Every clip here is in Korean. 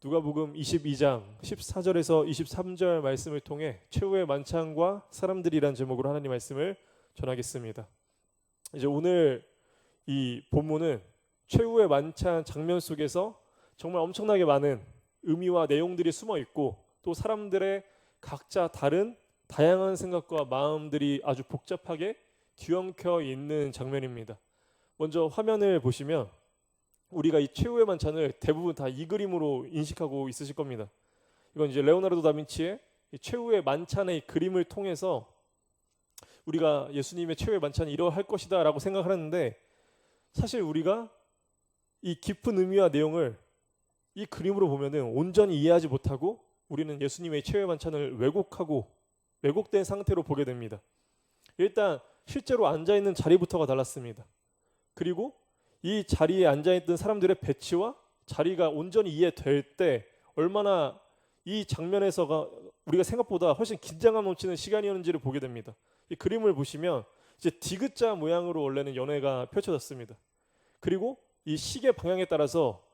누가복음 22장 14절에서 23절 말씀을 통해 최후의 만찬과 사람들이란 제목으로 하나님 말씀을 전하겠습니다. 이제 오늘 이 본문은 최후의 만찬 장면 속에서 정말 엄청나게 많은 의미와 내용들이 숨어 있고 또 사람들의 각자 다른 다양한 생각과 마음들이 아주 복잡하게 뒤엉켜 있는 장면입니다. 먼저 화면을 보시면 우리가 이 최후의 만찬을 대부분 다 이 그림으로 인식하고 있으실 겁니다. 이건 이제 레오나르도 다빈치의 이 최후의 만찬의 그림을 통해서 우리가 예수님의 최후의 만찬이 이러할 것이다 라고 생각하는데, 사실 우리가 이 깊은 의미와 내용을 이 그림으로 보면은 온전히 이해하지 못하고 우리는 예수님의 최후의 만찬을 왜곡된 상태로 보게 됩니다. 일단 실제로 앉아있는 자리부터가 달랐습니다. 그리고 이 자리에 앉아있던 사람들의 배치와 자리가 온전히 이해될 때 얼마나 이 장면에서가 우리가 생각보다 훨씬 긴장감 넘치는 시간이었는지를 보게 됩니다. 이 그림을 보시면 이제 디귿자 모양으로 원래는 연회가 펼쳐졌습니다. 그리고 이 시계 방향에 따라서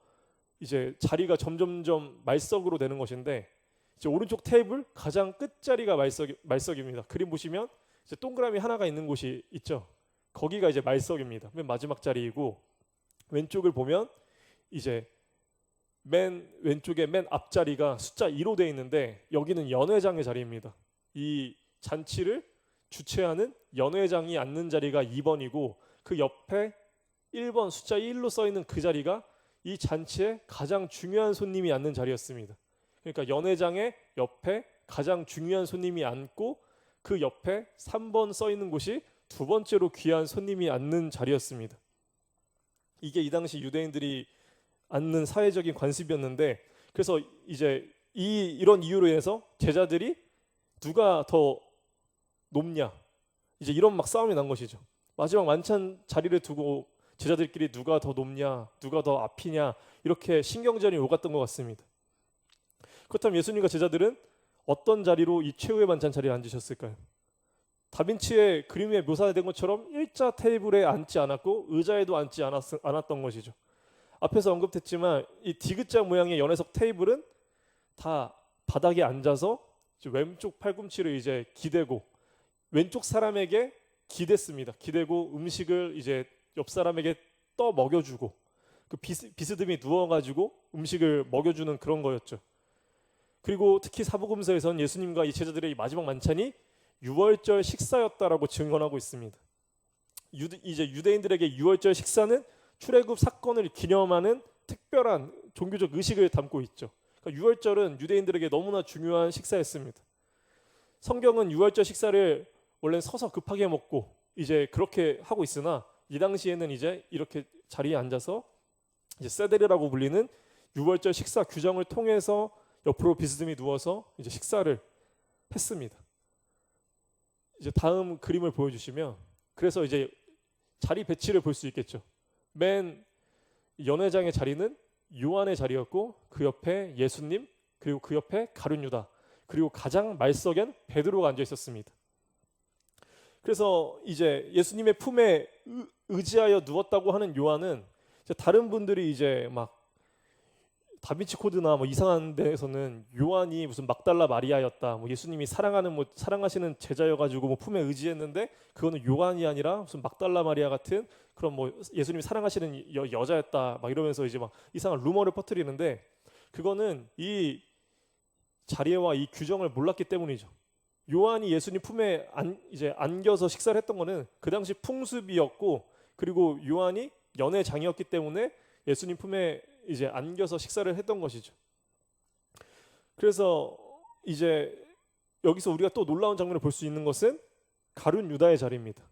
이제 자리가 점점점 말석으로 되는 것인데, 이제 오른쪽 테이블 가장 끝자리가 말석입니다. 그림 보시면 이제 동그라미 하나가 있는 곳이 있죠. 거기가 이제 말석입니다. 맨 마지막 자리이고, 왼쪽을 보면 이제 맨 왼쪽에 맨 앞자리가 숫자 2로 되어 있는데 여기는 연회장의 자리입니다. 이 잔치를 주최하는 연회장이 앉는 자리가 2번이고 그 옆에 1번 숫자 1로 써 있는 그 자리가 이 잔치의 가장 중요한 손님이 앉는 자리였습니다. 그러니까 연회장의 옆에 가장 중요한 손님이 앉고 그 옆에 3번 써 있는 곳이 두 번째로 귀한 손님이 앉는 자리였습니다. 이게 이 당시 유대인들이 앉는 사회적인 관습이었는데, 그래서 이제 이런 이유로 인해서 제자들이 누가 더 높냐, 이제 이런 막 싸움이 난 것이죠. 마지막 만찬 자리를 두고 제자들끼리 누가 더 높냐, 누가 더 앞이냐, 이렇게 신경전이 오갔던 것 같습니다. 그렇다면 예수님과 제자들은 어떤 자리로 이 최후의 만찬 자리에 앉으셨을까요? 다빈치의 그림에 묘사된 것처럼 일자 테이블에 앉지 않았고 의자에도 앉지 않았던 것이죠. 앞에서 언급했지만 이 디귿자 모양의 연회석 테이블은 다 바닥에 앉아서 왼쪽 팔꿈치를 이제 기대고 왼쪽 사람에게 기댔습니다. 기대고 음식을 이제 옆 사람에게 떠 먹여주고 그 비스듬히 누워가지고 음식을 먹여주는 그런 거였죠. 그리고 특히 사복음서에서는 예수님과 이 제자들의 이 마지막 만찬이 유월절 식사였다라고 증언하고 있습니다. 이제 유대인들에게 유월절 식사는 출애굽 사건을 기념하는 특별한 종교적 의식을 담고 있죠. 그러니까 유월절은 유대인들에게 너무나 중요한 식사였습니다. 성경은 유월절 식사를 원래 서서 급하게 먹고 이제 그렇게 하고 있으나 이 당시에는 이제 이렇게 자리에 앉아서 이제 세데르라고 불리는 유월절 식사 규정을 통해서 옆으로 비스듬히 누워서 이제 식사를 했습니다. 이제 다음 그림을 보여주시면 그래서 이제 자리 배치를 볼 수 있겠죠. 맨 연회장의 자리는 요한의 자리였고 그 옆에 예수님, 그리고 그 옆에 가룟 유다, 그리고 가장 말석엔 베드로가 앉아 있었습니다. 그래서 이제 예수님의 품에 의지하여 누웠다고 하는 요한은 이제 다른 분들이 이제 막 다빈치 코드나 뭐 이상한 데에서는 요한이 무슨 막달라 마리아였다, 뭐 예수님이 사랑하시는 제자여가지고 뭐 품에 의지했는데 그거는 요한이 아니라 무슨 막달라 마리아 같은 그런 뭐 예수님이 사랑하시는 여자였다 막 이러면서 이제 막 이상한 루머를 퍼뜨리는데, 그거는 이 자리와 이 규정을 몰랐기 때문이죠. 요한이 예수님 품에 이제 안겨서 식사를 했던 거는 그 당시 풍습이었고, 그리고 요한이 연회장이었기 때문에 예수님 품에 이제 안겨서 식사를 했던 것이죠. 그래서 이제 여기서 우리가 또 놀라운 장면을 볼 수 있는 것은 가룟 유다의 자리입니다.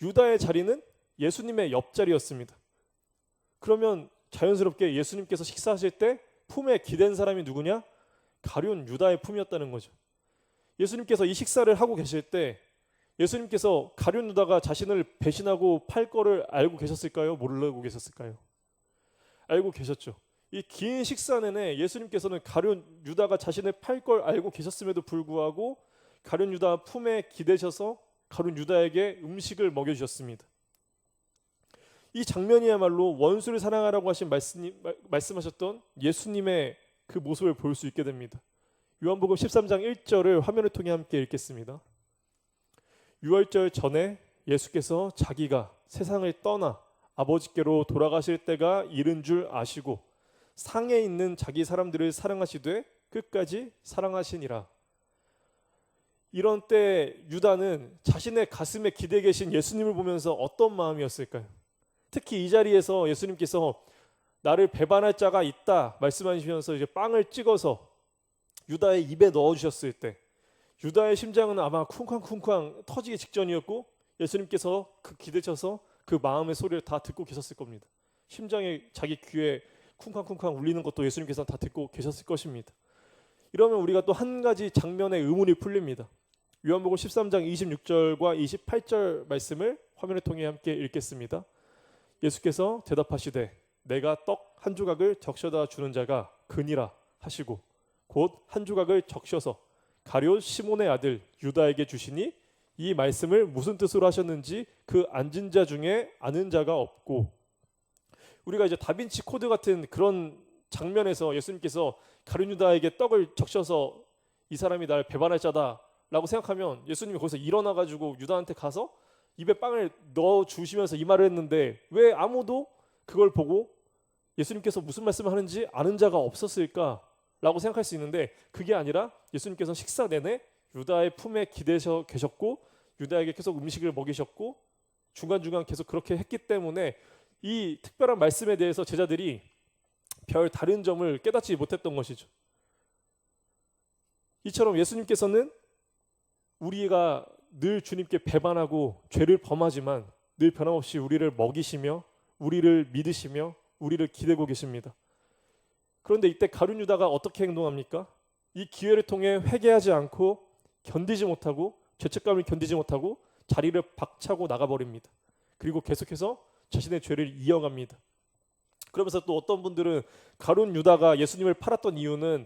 유다의 자리는 예수님의 옆자리였습니다. 그러면 자연스럽게 예수님께서 식사하실 때 품에 기댄 사람이 누구냐? 가룟 유다의 품이었다는 거죠. 예수님께서 이 식사를 하고 계실 때 예수님께서 가룟 유다가 자신을 배신하고 팔 거를 알고 계셨을까요? 모르고 계셨을까요? 알고 계셨죠. 이 긴 식사 내내 예수님께서는 가룟 유다가 자신을 팔 걸 알고 계셨음에도 불구하고 가룟 유다 품에 기대셔서 가룟 유다에게 음식을 먹여주셨습니다. 이 장면이야말로 원수를 사랑하라고 하신 말씀하셨던 예수님의 그 모습을 볼 수 있게 됩니다. 요한복음 13장 1절을 화면을 통해 함께 읽겠습니다. 유월절 전에 예수께서 자기가 세상을 떠나 아버지께로 돌아가실 때가 이른 줄 아시고 상에 있는 자기 사람들을 사랑하시되 끝까지 사랑하시니라. 이런 때 유다는 자신의 가슴에 기대 계신 예수님을 보면서 어떤 마음이었을까요? 특히 이 자리에서 예수님께서 나를 배반할 자가 있다 말씀하시면서 이제 빵을 찍어서 유다의 입에 넣어주셨을 때 유다의 심장은 아마 쿵쾅쿵쾅 터지기 직전이었고 예수님께서 그 기대쳐서 그 마음의 소리를 다 듣고 계셨을 겁니다. 심장이 자기 귀에 쿵쾅쿵쾅 울리는 것도 예수님께서 다 듣고 계셨을 것입니다. 이러면 우리가 또 한 가지 장면의 의문이 풀립니다. 요한복음 13장 26절과 28절 말씀을 화면을 통해 함께 읽겠습니다. 예수께서 대답하시되 내가 떡 한 조각을 적셔다 주는 자가 그니라 하시고 곧 한 조각을 적셔서 가룟 시몬의 아들 유다에게 주시니 이 말씀을 무슨 뜻으로 하셨는지 그 앉은 자 중에 아는 자가 없고. 우리가 이제 다빈치 코드 같은 그런 장면에서 예수님께서 가룟 유다에게 떡을 적셔서 이 사람이 나를 배반할 자다라고 생각하면 예수님이 거기서 일어나 가지고 유다한테 가서 입에 빵을 넣어 주시면서 이 말을 했는데 왜 아무도 그걸 보고 예수님께서 무슨 말씀을 하는지 아는 자가 없었을까라고 생각할 수 있는데 그게 아니라 예수님께서 식사 내내 유다의 품에 기대셔 계셨고 유다에게 계속 음식을 먹이셨고 중간중간 계속 그렇게 했기 때문에 이 특별한 말씀에 대해서 제자들이 별 다른 점을 깨닫지 못했던 것이죠. 이처럼 예수님께서는 우리가 늘 주님께 배반하고 죄를 범하지만 늘 변함없이 우리를 먹이시며 우리를 믿으시며 우리를 기대고 계십니다. 그런데 이때 가룟 유다가 어떻게 행동합니까? 이 기회를 통해 회개하지 않고 견디지 못하고 죄책감을 견디지 못하고 자리를 박차고 나가버립니다. 그리고 계속해서 자신의 죄를 이어갑니다. 그러면서 또 어떤 분들은 가룟 유다가 예수님을 팔았던 이유는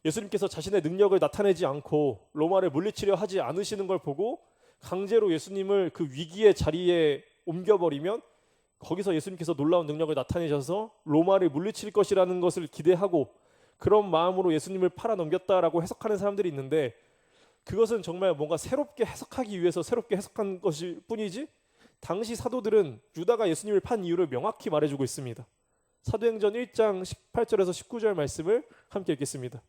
예수님께서 자신의 능력을 나타내지 않고 로마를 물리치려 하지 않으시는 걸 보고 강제로 예수님을 그 위기의 자리에 옮겨버리면 거기서 예수님께서 놀라운 능력을 나타내셔서 로마를 물리칠 것이라는 것을 기대하고 그런 마음으로 예수님을 팔아 넘겼다라고 해석하는 사람들이 있는데 그것은 정말 뭔가 새롭게 해석하기 위해서 새롭게 해석한 것일 뿐이지 당시 사도들은 유다가 예수님을 판 이유를 명확히 말해주고 있습니다. 사도행전 1장 18절에서 19절 말씀을 함께 읽겠습니다.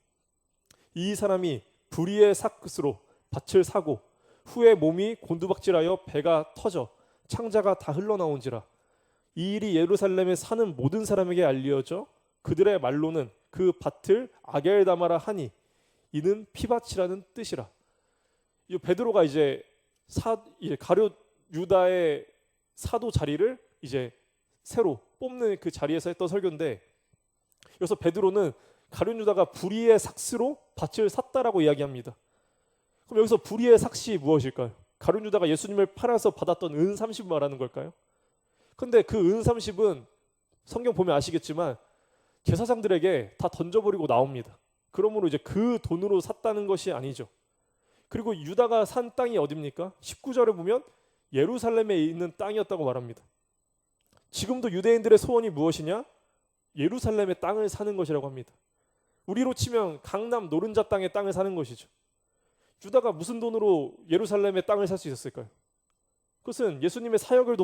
이 사람이 불의의 삭끝으로 밭을 사고 후에 몸이 곤두박질하여 배가 터져 창자가 다 흘러나온지라. 이 일이 예루살렘에 사는 모든 사람에게 알려져 그들의 말로는 그 밭을 아겔다마라 하니 이는 피밭이라는 뜻이라. 이 베드로가 이제 가룟 유다의 사도 자리를 이제 새로 뽑는 그 자리에서 했던 설교인데 여기서 베드로는 가룟 유다가 불의의 삭스로 밭을 샀다라고 이야기합니다. 그럼 여기서 불의의 삭시 무엇일까요? 가룟 유다가 예수님을 팔아서 받았던 은 30 말하는 걸까요? 근데 그 은 30은 성경 보면 아시겠지만 제사장들에게 다 던져버리고 나옵니다. 그러므로 이제 그 돈으로 샀다는 것이 아니죠. 그리고 유다가 산 땅이 어디입니까? 19절에 보면 예루살렘에 있는 땅이었다고 말합니다. 지금도 유대인들의 소원이 무엇이냐? 예루살렘의 땅을 사는 것이라고 합니다. 우리로 치면 강남 노른자 땅의 땅을 사는 것이죠. 유다가 무슨 돈으로 예루살렘의 땅을 살 수 있었을까요? 그것은 예수님의 사역을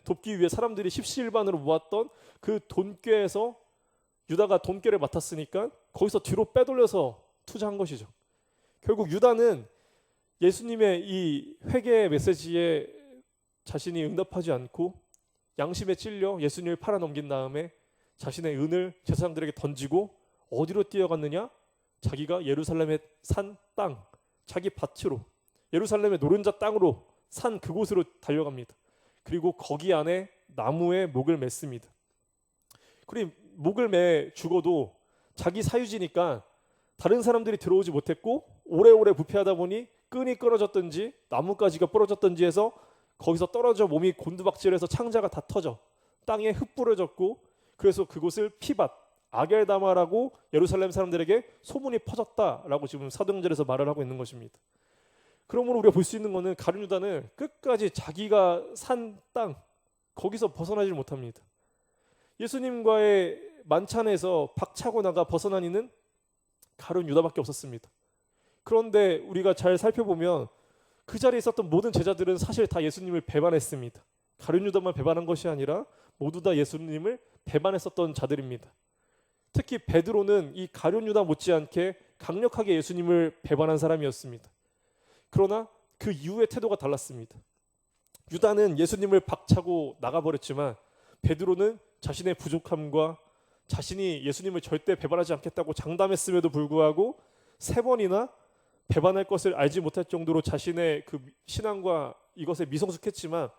돕기 위해 사람들이 십시일반으로 모았던 그 돈꾀에서 유다가 돈꾀를 맡았으니까 거기서 뒤로 빼돌려서 투자한 것이죠. 결국 유다는 예수님의 이 회개의 메시지에 자신이 응답하지 않고 양심에 찔려 예수님을 팔아넘긴 다음에 자신의 은을 제사장들에게 던지고 어디로 뛰어갔느냐? 자기가 예루살렘에 산 땅, 자기 밭으로 예루살렘의 노른자 땅으로 산 그곳으로 달려갑니다. 그리고 거기 안에 나무에 목을 맸습니다. 그리고 목을 매 죽어도 자기 사유지니까 다른 사람들이 들어오지 못했고 오래오래 부패하다 보니 끈이 끊어졌든지 나뭇가지가 부러졌든지 해서 거기서 떨어져 몸이 곤두박질해서 창자가 다 터져 땅에 흙부러졌고 그래서 그곳을 피밭 아겔다마라고 예루살렘 사람들에게 소문이 퍼졌다라고 지금 사도행전에서 말을 하고 있는 것입니다. 그러므로 우리가 볼 수 있는 것은 가룟 유다는 끝까지 자기가 산 땅 거기서 벗어나질 못합니다. 예수님과의 만찬에서 박차고 나가 벗어난 이는 가룟 유다밖에 없었습니다. 그런데 우리가 잘 살펴보면 그 자리에 있었던 모든 제자들은 사실 다 예수님을 배반했습니다. 가룟 유다만 배반한 것이 아니라 모두 다 예수님을 배반했었던 자들입니다. 특히 베드로는 이 가룟 유다 못지않게 강력하게 예수님을 배반한 사람이었습니다. 그러나 그 이후의 태도가 달랐습니다. 유다는 예수님을 박차고 나가버렸지만 베드로는 자신의 부족함과 자신이 예수님을 절대 배반하지 않겠다고 장담했음에도 불구하고 3번이나 배반할 것을 알지 못할 정도로 자신의 그 신앙과 이것에 미성숙했지만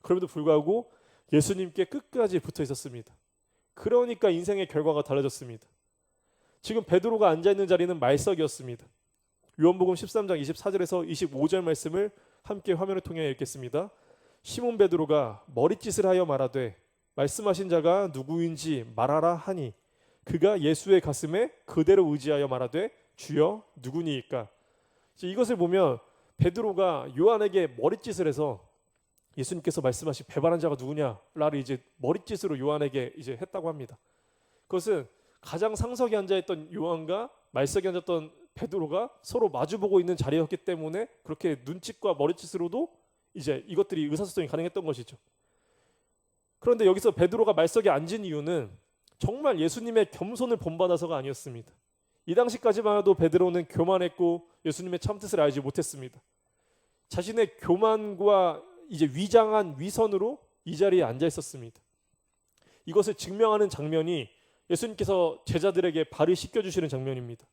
그럼에도 불구하고 예수님께 끝까지 붙어 있었습니다. 그러니까 인생의 결과가 달라졌습니다. 지금 베드로가 앉아있는 자리는 말석이었습니다. 요한복음 13장 24절에서 25절 말씀을 함께 화면을 통해 읽겠습니다. 시몬 베드로가 머릿짓을 하여 말하되 말씀하신 자가 누구인지 말하라 하니 그가 예수의 가슴에 그대로 의지하여 말하되 주여 누구니이까. 이것을 보면 베드로가 요한에게 머릿짓을 해서 예수님께서 말씀하신 배반한 자가 누구냐라를 이제 머릿짓으로 요한에게 이제 했다고 합니다. 그것은 가장 상석에 앉아있던 요한과 말석에 앉았던 베드로가 서로 마주보고 있는 자리였기 때문에 그렇게 눈짓과 머릿짓으로도 이제 이것들이 의사소통이 가능했던 것이죠. 그런데 여기서 베드로가 말석에 앉은 이유는 정말 예수님의 겸손을 본받아서가 아니었습니다. 이 당시까지만 해도 베드로는 교만했고 예수님의 참뜻을 알지 못했습니다. 자신의 교만과 이제 위장한 위선으로 이 자리에 앉아 있었습니다. 이것을 증명하는 장면이 예수님께서 제자들에게 발을 씻겨주시는 장면입니다.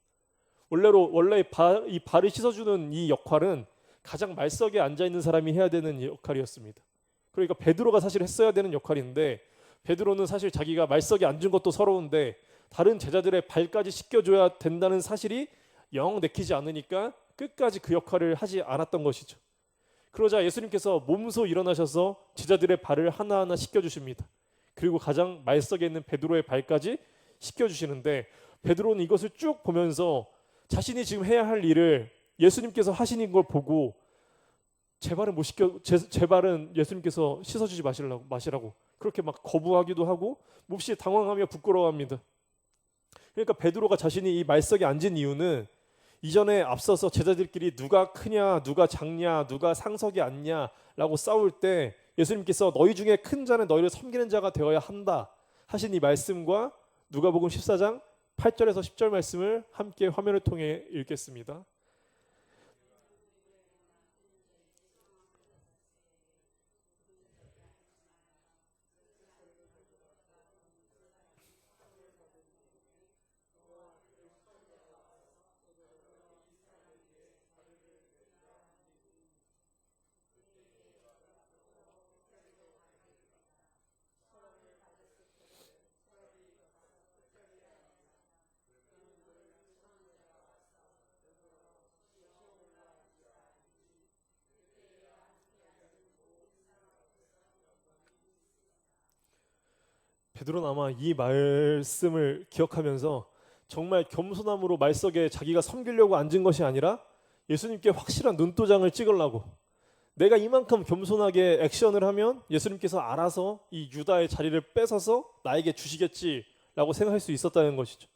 원래 이 발을 씻어주는 이 역할은 가장 말석에 앉아 있는 사람이 해야 되는 역할이었습니다. 그러니까 베드로가 사실 했어야 되는 역할인데 베드로는 사실 자기가 말석에 앉은 것도 서러운데 다른 제자들의 발까지 씻겨줘야 된다는 사실이 영 내키지 않으니까 끝까지 그 역할을 하지 않았던 것이죠. 그러자 예수님께서 몸소 일어나셔서 제자들의 발을 하나하나 씻겨주십니다. 그리고 가장 말석에 있는 베드로의 발까지 씻겨주시는데 베드로는 이것을 쭉 보면서 자신이 지금 해야 할 일을 예수님께서 하시는 걸 보고 제 발은 못 씻겨, 제 발은 예수님께서 씻어주지 마시라고 그렇게 막 거부하기도 하고 몹시 당황하며 부끄러워합니다. 그러니까 베드로가 자신이 이 말석에 앉은 이유는 이전에 앞서서 제자들끼리 누가 크냐, 누가 작냐, 누가 상석에 앉냐라고 싸울 때 예수님께서 너희 중에 큰 자는 너희를 섬기는 자가 되어야 한다 하신 이 말씀과 누가복음 14장 8절에서 10절 말씀을 함께 화면을 통해 읽겠습니다. 베드로는 아마 이 말씀을 기억하면서 정말 겸손함으로 말석에 자기가 섬기려고 앉은 것이 아니라 예수님께 확실한 눈도장을 찍으려고 내가 이만큼 겸손하게 액션을 하면 예수님께서 알아서 이 유다의 자리를 뺏어서 나에게 주시겠지라고 생각할 수 있었다는 것이죠.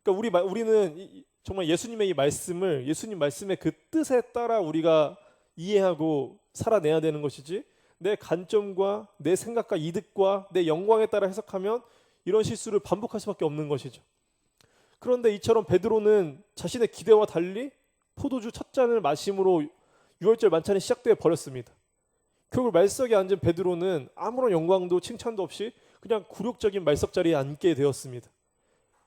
그러니까 우리는 정말 예수님의 이 말씀을 예수님 말씀의 그 뜻에 따라 우리가 이해하고 살아내야 되는 것이지 내 관점과 내 생각과 이득과 내 영광에 따라 해석하면 이런 실수를 반복할 수밖에 없는 것이죠. 그런데 이처럼 베드로는 자신의 기대와 달리 포도주 첫 잔을 마심으로 유월절 만찬이 시작되어 버렸습니다. 결국 말석에 앉은 베드로는 아무런 영광도 칭찬도 없이 그냥 굴욕적인 말석 자리에 앉게 되었습니다.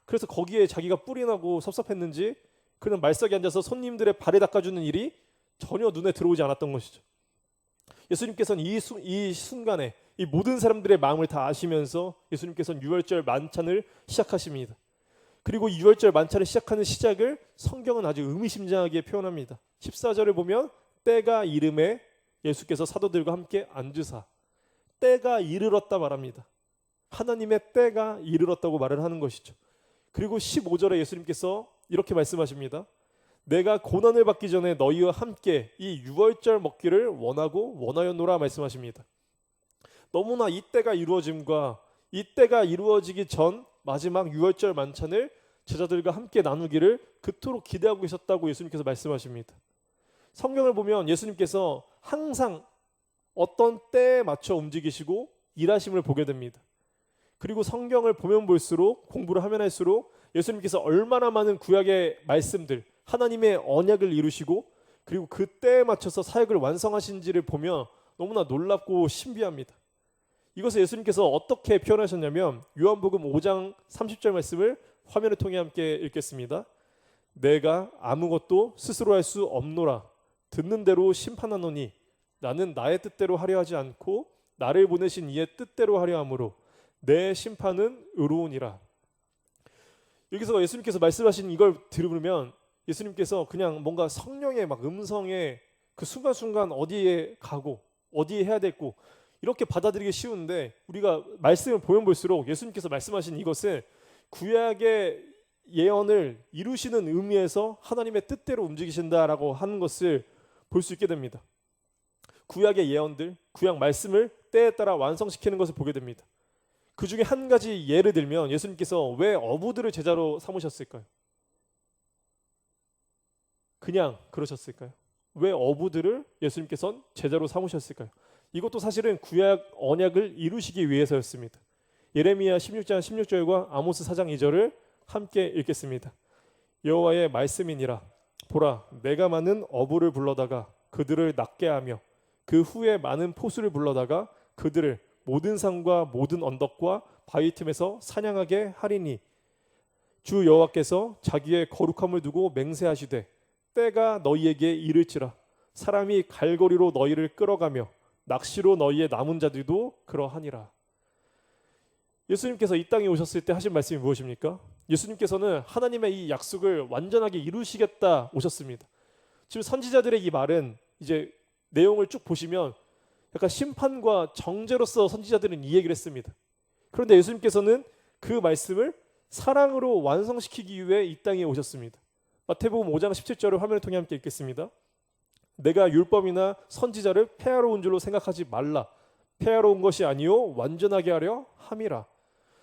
그래서 거기에 자기가 뿔이 나고 섭섭했는지 그는 말석에 앉아서 손님들의 발을 닦아주는 일이 전혀 눈에 들어오지 않았던 것이죠. 예수님께서는 이 순간에 이 모든 사람들의 마음을 다 아시면서 예수님께서는 유월절 만찬을 시작하십니다. 그리고 이 유월절 만찬을 시작하는 시작을 성경은 아주 의미심장하게 표현합니다. 14절을 보면 때가 이름에 예수께서 사도들과 함께 앉으사 때가 이르렀다 말합니다. 하나님의 때가 이르렀다고 말을 하는 것이죠. 그리고 15절에 예수님께서 이렇게 말씀하십니다. 내가 고난을 받기 전에 너희와 함께 이 유월절 먹기를 원하고 원하였노라 말씀하십니다. 너무나 이 때가 이루어짐과 이 때가 이루어지기 전 마지막 유월절 만찬을 제자들과 함께 나누기를 그토록 기대하고 계셨다고 예수님께서 말씀하십니다. 성경을 보면 예수님께서 항상 어떤 때에 맞춰 움직이시고 일하심을 보게 됩니다. 그리고 성경을 보면 볼수록, 공부를 하면 할수록 예수님께서 얼마나 많은 구약의 말씀들, 하나님의 언약을 이루시고 그리고 그 때에 맞춰서 사역을 완성하신지를 보면 너무나 놀랍고 신비합니다. 이것을 예수님께서 어떻게 표현하셨냐면 요한복음 5장 30절 말씀을 화면을 통해 함께 읽겠습니다. 내가 아무것도 스스로 할 수 없노라. 듣는 대로 심판하노니 나는 나의 뜻대로 하려 하지 않고 나를 보내신 이의 뜻대로 하려 함으로 내 심판은 의로우니라. 여기서 예수님께서 말씀하신 이걸 들으면 예수님께서 그냥 뭔가 성령의 막 음성에 그 순간순간 어디에 가고 어디에 해야 되고 이렇게 받아들이기 쉬운데, 우리가 말씀을 보면 볼수록 예수님께서 말씀하신 이것은 구약의 예언을 이루시는 의미에서 하나님의 뜻대로 움직이신다라고 하는 것을 볼 수 있게 됩니다. 구약의 예언들, 구약 말씀을 때에 따라 완성시키는 것을 보게 됩니다. 그 중에 한 가지 예를 들면 예수님께서 왜 어부들을 제자로 삼으셨을까요? 그냥 그러셨을까요? 왜 어부들을 예수님께서는 제자로 삼으셨을까요? 이것도 사실은 구약 언약을 이루시기 위해서였습니다. 예레미야 16장 16절과 아모스 4장 2절을 함께 읽겠습니다. 여호와의 말씀이니라. 보라, 내가 많은 어부를 불러다가 그들을 낫게 하며 그 후에 많은 포수를 불러다가 그들을 모든 산과 모든 언덕과 바위 틈에서 사냥하게 하리니 주 여호와께서 자기의 거룩함을 두고 맹세하시되 때가 너희에게 이를지라. 사람이 갈고리로 너희를 끌어가며 낚시로 너희의 남은 자들도 그러하니라. 예수님께서 이 땅에 오셨을 때 하신 말씀이 무엇입니까? 예수님께서는 하나님의 이 약속을 완전하게 이루시겠다 오셨습니다. 지금 선지자들의 이 말은 이제 내용을 쭉 보시면 약간 심판과 정죄로서 선지자들은 이 얘기를 했습니다. 그런데 예수님께서는 그 말씀을 사랑으로 완성시키기 위해 이 땅에 오셨습니다. 마태복음 5장 17절을 화면을 통해 함께 읽겠습니다. 내가 율법이나 선지자를 폐하러 온 줄로 생각하지 말라. 폐하러 온 것이 아니요 완전하게 하려 함이라.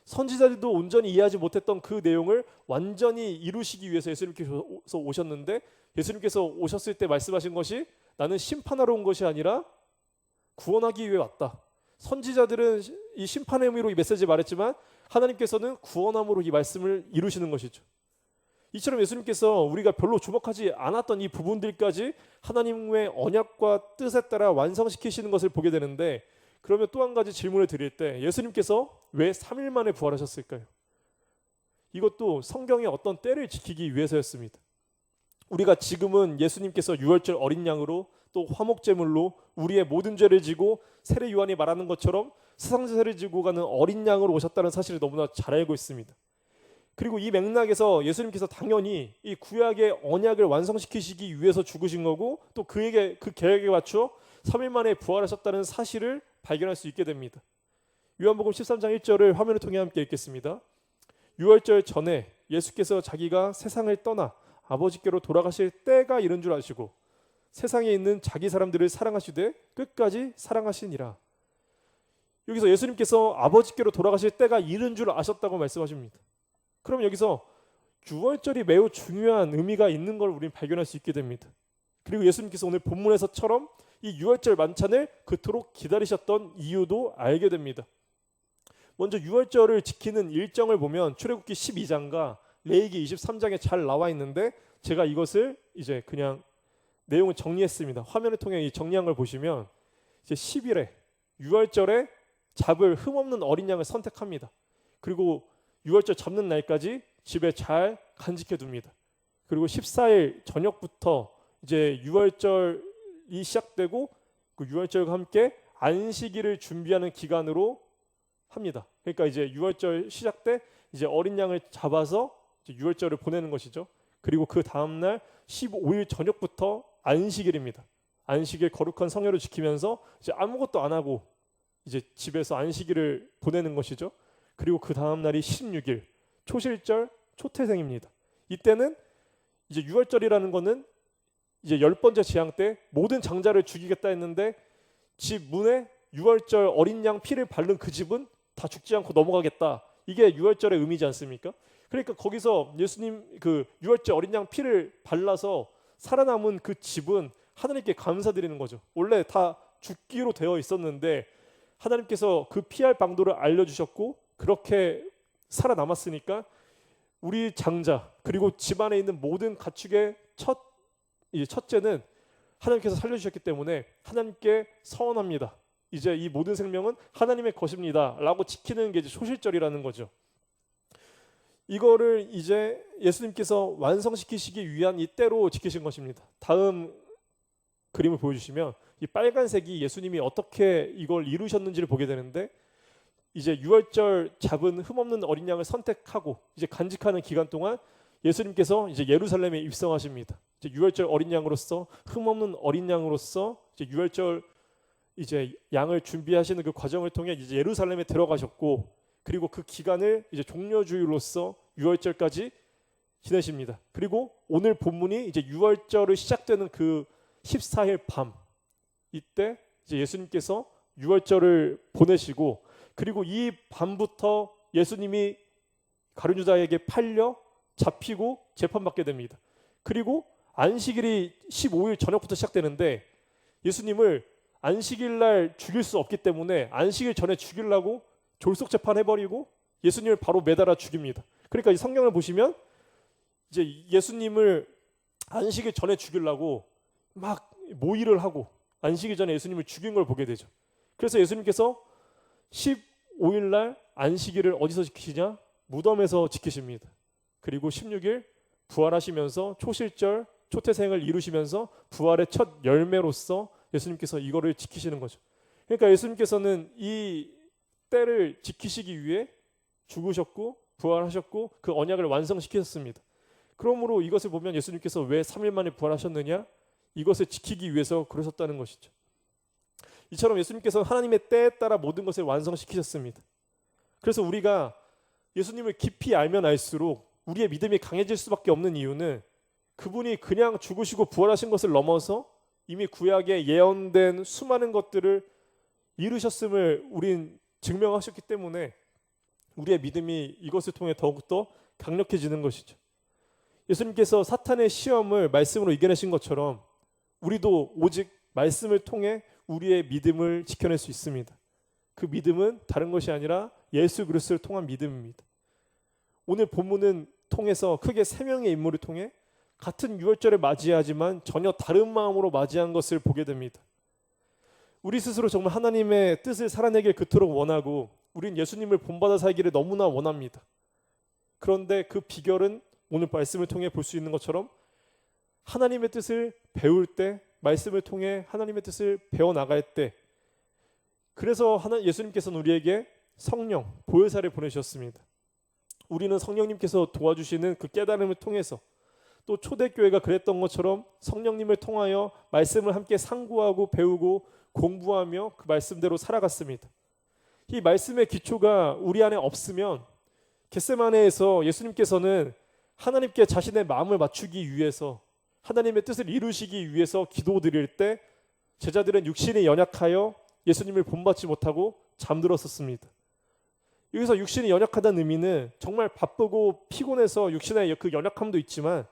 선지자들도 온전히 이해하지 못했던 그 내용을 완전히 이루시기 위해서 예수님께서 오셨는데, 예수님께서 오셨을 때 말씀하신 것이 나는 심판하러 온 것이 아니라 구원하기 위해 왔다. 선지자들은 이 심판의 의미로 이 메시지 말했지만 하나님께서는 구원함으로 이 말씀을 이루시는 것이죠. 이처럼 예수님께서 우리가 별로 주목하지 않았던 이 부분들까지 하나님의 언약과 뜻에 따라 완성시키시는 것을 보게 되는데, 그러면 또 한 가지 질문을 드릴 때 예수님께서 왜 3일 만에 부활하셨을까요? 이것도 성경의 어떤 때를 지키기 위해서였습니다. 우리가 지금은 예수님께서 유월절 어린 양으로 또 화목제물로 우리의 모든 죄를 지고 세례 요한이 말하는 것처럼 세상죄를 지고 가는 어린 양으로 오셨다는 사실을 너무나 잘 알고 있습니다. 그리고 이 맥락에서 예수님께서 당연히 이 구약의 언약을 완성시키시기 위해서 죽으신 거고, 또 그에게 그 계획에 맞춰 3일 만에 부활하셨다는 사실을 발견할 수 있게 됩니다. 요한복음 13장 1절을 화면을 통해 함께 읽겠습니다. 유월절 전에 예수께서 자기가 세상을 떠나 아버지께로 돌아가실 때가 이른 줄 아시고 세상에 있는 자기 사람들을 사랑하시되 끝까지 사랑하시니라. 여기서 예수님께서 아버지께로 돌아가실 때가 이른 줄 아셨다고 말씀하십니다. 그럼 여기서 유월절이 매우 중요한 의미가 있는 걸 우리는 발견할 수 있게 됩니다. 그리고 예수님께서 오늘 본문에서처럼 이 유월절 만찬을 그토록 기다리셨던 이유도 알게 됩니다. 먼저 유월절을 지키는 일정을 보면 출애굽기 12장과 레위기 23장에 잘 나와 있는데, 제가 이것을 이제 그냥 내용을 정리했습니다. 화면을 통해 이 정리한 걸 보시면 이제 10일에 유월절에 잡을 흠없는 어린 양을 선택합니다. 그리고 유월절 잡는 날까지 집에 잘 간직해 둡니다. 그리고 14일 저녁부터 이제 유월절이 시작되고 그 유월절과 함께 안식일을 준비하는 기간으로 합니다. 그러니까 이제 유월절 시작 때 이제 어린 양을 잡아서 이제 유월절을 보내는 것이죠. 그리고 그 다음 날 15일 저녁부터 안식일입니다. 안식일 거룩한 성회를 지키면서 이제 아무것도 안 하고 이제 집에서 안식일을 보내는 것이죠. 그리고 그 다음 날이 16일 초실절 초태생입니다. 이때는 이제 유월절이라는 거는 이제 10번째 재앙 때 모든 장자를 죽이겠다 했는데 집 문에 유월절 어린 양 피를 바른 그 집은 다 죽지 않고 넘어가겠다. 이게 유월절의 의미지 않습니까? 그러니까 거기서 예수님 그 유월절 어린 양 피를 발라서 살아남은 그 집은 하나님께 감사드리는 거죠. 원래 다 죽기로 되어 있었는데 하나님께서 그 피할 방도를 알려주셨고 그렇게 살아남았으니까 우리 장자 그리고 집안에 있는 모든 가축의 첫째는 하나님께서 살려주셨기 때문에 하나님께 서원합니다. 이제 이 모든 생명은 하나님의 것입니다 라고 지키는 게 이제 소실절이라는 거죠. 이거를 이제 예수님께서 완성시키시기 위한 이 때로 지키신 것입니다. 다음 그림을 보여주시면 이 빨간색이 예수님이 어떻게 이걸 이루셨는지를 보게 되는데 이제 유월절 잡은 흠없는 어린 양을 선택하고 이제 간직하는 기간 동안 예수님께서 이제 예루살렘에 입성하십니다. 이제 유월절 어린 양으로서 흠없는 어린 양으로서 이제 유월절 이제 양을 준비하시는 그 과정을 통해 이제 예루살렘에 들어가셨고 그리고 그 기간을 이제 종려주일로서 유월절까지 지내십니다. 그리고 오늘 본문이 이제 유월절을 시작되는 그 14일 밤 이때 이제 예수님께서 유월절을 보내시고 그리고 이 밤부터 예수님이 가룟유다에게 팔려 잡히고 재판받게 됩니다. 그리고 안식일이 15일 저녁부터 시작되는데 예수님을 안식일 날 죽일 수 없기 때문에 안식일 전에 죽이려고 졸속 재판해버리고 예수님을 바로 매달아 죽입니다. 그러니까 이 성경을 보시면 이제 예수님을 안식일 전에 죽이려고 막 모의를 하고 안식일 전에 예수님을 죽인 걸 보게 되죠. 그래서 예수님께서 15일 날 안식일을 어디서 지키시냐? 무덤에서 지키십니다. 그리고 16일 부활하시면서 초실절 초태생을 이루시면서 부활의 첫 열매로서 예수님께서 이거를 지키시는 거죠. 그러니까 예수님께서는 이 때를 지키시기 위해 죽으셨고 부활하셨고 그 언약을 완성시키셨습니다. 그러므로 이것을 보면 예수님께서 왜 3일 만에 부활하셨느냐? 이것을 지키기 위해서 그러셨다는 것이죠. 이처럼 예수님께서 하나님의 때에 따라 모든 것을 완성시키셨습니다. 그래서 우리가 예수님을 깊이 알면 알수록 우리의 믿음이 강해질 수밖에 없는 이유는 그분이 그냥 죽으시고 부활하신 것을 넘어서 이미 구약에 예언된 수많은 것들을 이루셨음을 우린 증명하셨기 때문에 우리의 믿음이 이것을 통해 더욱더 강력해지는 것이죠. 예수님께서 사탄의 시험을 말씀으로 이겨내신 것처럼 우리도 오직 말씀을 통해 우리의 믿음을 지켜낼 수 있습니다. 그 믿음은 다른 것이 아니라 예수 그리스도를 통한 믿음입니다. 오늘 본문은 통해서 크게 세 명의 인물을 통해 같은 유월절을 맞이하지만 전혀 다른 마음으로 맞이한 것을 보게 됩니다. 우리 스스로 정말 하나님의 뜻을 살아내길 그토록 원하고 우린 예수님을 본받아 살기를 너무나 원합니다. 그런데 그 비결은 오늘 말씀을 통해 볼 수 있는 것처럼 하나님의 뜻을 배울 때 말씀을 통해 하나님의 뜻을 배워나갈 때 그래서 예수님께서는 우리에게 성령, 보혜사를 보내주셨습니다. 우리는 성령님께서 도와주시는 그 깨달음을 통해서 또 초대교회가 그랬던 것처럼 성령님을 통하여 말씀을 함께 상고하고 배우고 공부하며 그 말씀대로 살아갔습니다. 이 말씀의 기초가 우리 안에 없으면 겟세마네에서 예수님께서는 하나님께 자신의 마음을 맞추기 위해서 하나님의 뜻을 이루시기 위해서 기도드릴 때 제자들은 육신이 연약하여 예수님을 본받지 못하고 잠들었었습니다. 여기서 육신이 연약하다는 의미는 정말 바쁘고 피곤해서 육신의 그 연약함도 있지만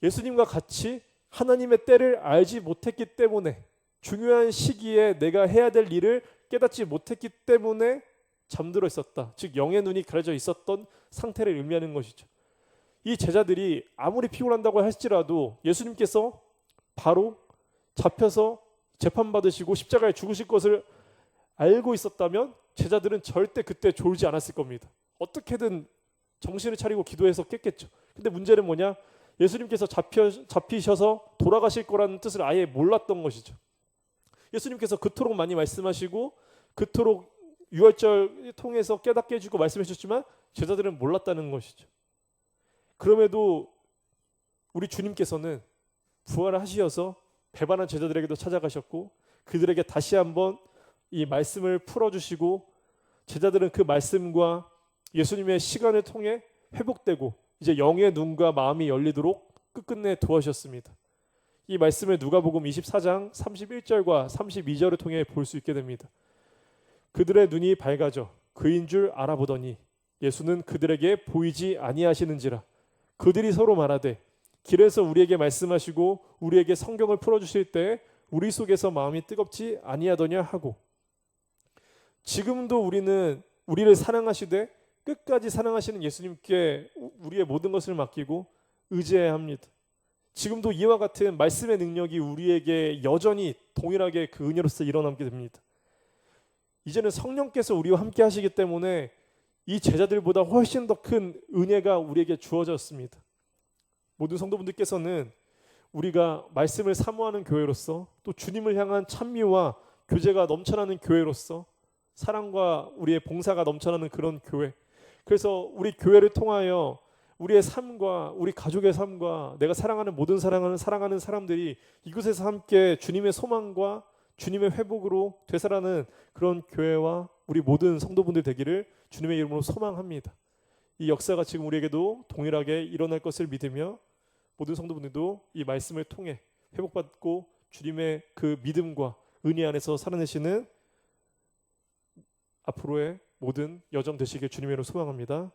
예수님과 같이 하나님의 때를 알지 못했기 때문에 중요한 시기에 내가 해야 될 일을 깨닫지 못했기 때문에 잠들어 있었다. 즉 영의 눈이 가려져 있었던 상태를 의미하는 것이죠. 이 제자들이 아무리 피곤한다고 할지라도 예수님께서 바로 잡혀서 재판받으시고 십자가에 죽으실 것을 알고 있었다면 제자들은 절대 그때 졸지 않았을 겁니다. 어떻게든 정신을 차리고 기도해서 깼겠죠. 근데 문제는 뭐냐? 예수님께서 잡히셔서 돌아가실 거라는 뜻을 아예 몰랐던 것이죠. 예수님께서 그토록 많이 말씀하시고 그토록 유월절 통해서 깨닫게 해주고 말씀해 주셨지만 제자들은 몰랐다는 것이죠. 그럼에도 우리 주님께서는 부활하시어서 배반한 제자들에게도 찾아가셨고 그들에게 다시 한번 이 말씀을 풀어주시고 제자들은 그 말씀과 예수님의 시간을 통해 회복되고 이제 영의 눈과 마음이 열리도록 끝끝내 도와주셨습니다. 이 말씀을 누가복음 24장 31절과 32절을 통해 볼 수 있게 됩니다. 그들의 눈이 밝아져 그인 줄 알아보더니 예수는 그들에게 보이지 아니하시는지라. 그들이 서로 말하되 길에서 우리에게 말씀하시고 우리에게 성경을 풀어주실 때 우리 속에서 마음이 뜨겁지 아니하더냐 하고. 지금도 우리는 우리를 사랑하시되 끝까지 사랑하시는 예수님께 우리의 모든 것을 맡기고 의지해야 합니다. 지금도 이와 같은 말씀의 능력이 우리에게 여전히 동일하게 그 은혜로서 일어나게 됩니다. 이제는 성령께서 우리와 함께 하시기 때문에 이 제자들보다 훨씬 더 큰 은혜가 우리에게 주어졌습니다. 모든 성도분들께서는 우리가 말씀을 사모하는 교회로서, 또 주님을 향한 찬미와 교제가 넘쳐나는 교회로서, 사랑과 우리의 봉사가 넘쳐나는 그런 교회, 그래서 우리 교회를 통하여 우리의 삶과 우리 가족의 삶과 내가 사랑하는 모든 사랑하는 사람들이 이곳에서 함께 주님의 소망과 주님의 회복으로 되살아나는 그런 교회와 우리 모든 성도분들 되기를 주님의 이름으로 소망합니다. 이 역사가 지금 우리에게도 동일하게 일어날 것을 믿으며 모든 성도분들도 이 말씀을 통해 회복받고 주님의 그 믿음과 은혜 안에서 살아내시는 앞으로의 모든 여정 되시길 주님의 이름으로 소망합니다.